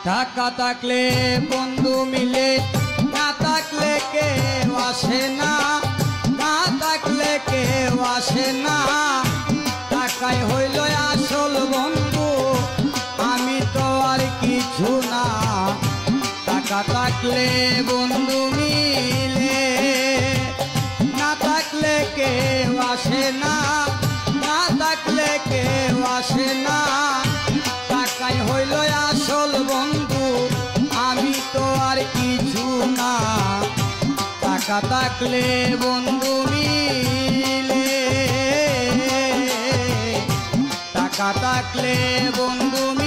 টাকা থাকলে বন্ধু মিলে, না থাকলে কেউ আসে না, না থাকলে কেউ আসে না। টাকাই হইল আসল বন্ধু, আমি তো আর কিছু না। টাকা থাকলে বন্ধু মিলে, না থাকলে কেউ আসে না, না থাকলে কেউ আসে না। টাকাই হইল আসল বন্ধু, আমি তো আর কিছু না। টাকা থাকলে বন্ধু মিলে, টাকা থাকলে বন্ধু মিলে।